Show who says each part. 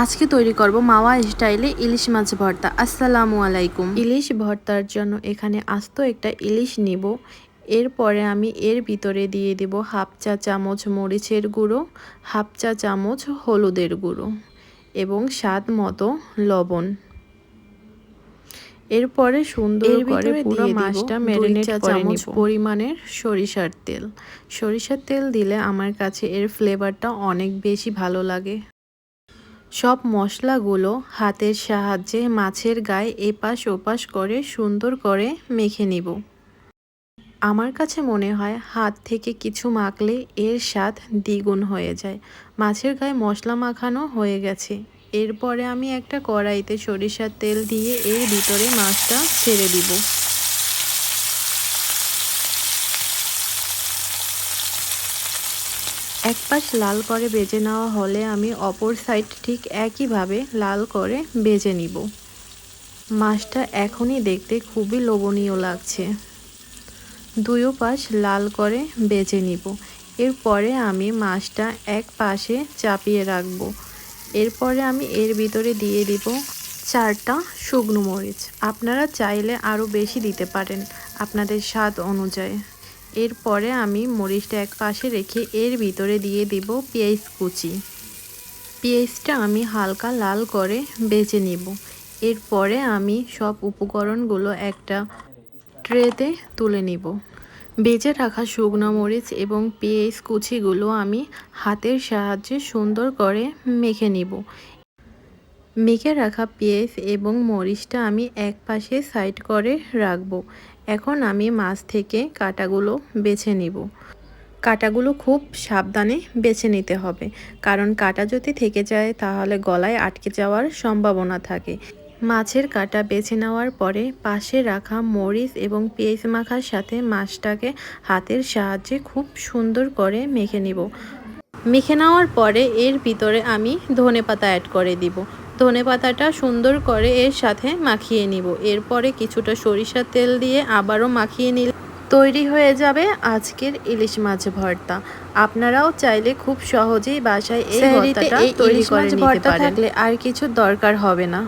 Speaker 1: আজকে তৈরি করব মাওয়া স্টাইলে ইলিশ মাছ ভর্তা। আসসালামু আলাইকুম। ইলিশ ভর্তার জন্য এখানে আস্ত একটা ইলিশ নিব। এরপরে আমি এর ভিতরে দিয়ে দেব হাফ চা চামচ মরিচের গুঁড়ো, হাফ চা চামচ হলুদের গুঁড়ো এবং স্বাদ মতো লবণ। এরপরে সুন্দর করে পুরো মাছটা ম্যারিনেট করে নিব। পরিমাণের সরিষার তেল। সরিষার তেল দিলে আমার কাছে এর ফ্লেভারটা অনেক বেশি ভালো লাগে। সব মশলাগুলো হাতের সাহায্যে মাছের গায়ে এপাশ ওপাশ করে সুন্দর করে মেখে নিব। আমার কাছে মনে হয় হাত থেকে কিছু মাখলে এর স্বাদ দ্বিগুণ হয়ে যায়। মাছের গায়ে মশলা মাখানো হয়ে গেছে। এরপরে আমি একটা কড়াইতে সরিষার তেল দিয়ে এর ভিতরে মাছটা ছেড়ে দিব। এক পাশ লাল করে ভেজে নেওয়া হলে আমি অপর সাইড ঠিক একইভাবে লাল করে ভেজে নিব। মাছটা এখনই দেখতে খুবই লোভনীয় লাগছে। দুই পাশ লাল করে ভেজে নিব। এরপরে আমি মাছটা এক পাশে চাপিয়ে রাখব। এরপরে আমি এর ভিতরে দিয়ে দিব 4টা শুকনো মরিচ। আপনারা চাইলে আরও বেশি দিতে পারেন আপনাদের স্বাদ অনুযায়ী। এরপরে আমি মরিচটা এক পাশে রেখে এর ভিতরে দিয়ে দিব পেঁয়াজ কুচি। পেঁয়াজটা আমি হালকা লাল করে ভেজে নিব। এরপরে আমি সব উপকরণগুলো একটা ট্রেতে তুলে নিব। ভেজে রাখা শুকনো মরিচ এবং পেঁয়াজ কুচিগুলো আমি হাতের সাহায্যে সুন্দর করে মেখে নিব। মেখে রাখা পেঁয়াজ এবং মরিচটা আমি এক পাশে সাইড করে রাখব। এখন আমি মাছ থেকে কাঁটাগুলো বেছে নিব। কাঁটাগুলো খুব সাবধানে বেছে নিতে হবে, কারণ কাঁটা যদি থেকে যায় তাহলে গলায় আটকে যাওয়ার সম্ভাবনা থাকে। মাছের কাঁটা বেছে নেওয়ার পরে পাশে রাখা মরিচ এবং পেঁয়াজ মাখার সাথে মাছটাকে হাতের সাহায্যে খুব সুন্দর করে মেখে নিব। মেখে নেওয়ার পরে এর ভিতরে আমি ধনেপাতা অ্যাড করে দিব। ধনেপাতাটা সুন্দর করে এর সাথে মাখিয়ে নিব। এরপরে কিছুটা সরিষার তেল দিয়ে আবারও মাখিয়ে নিলে তৈরি হয়ে যাবে আজকের ইলিশ মাছ ভর্তা। আপনারাও চাইলে খুব সহজেই বাসায় এই ভর্তাটা তৈরি করে নিতে পারেন। আর কিছু দরকার হবে না।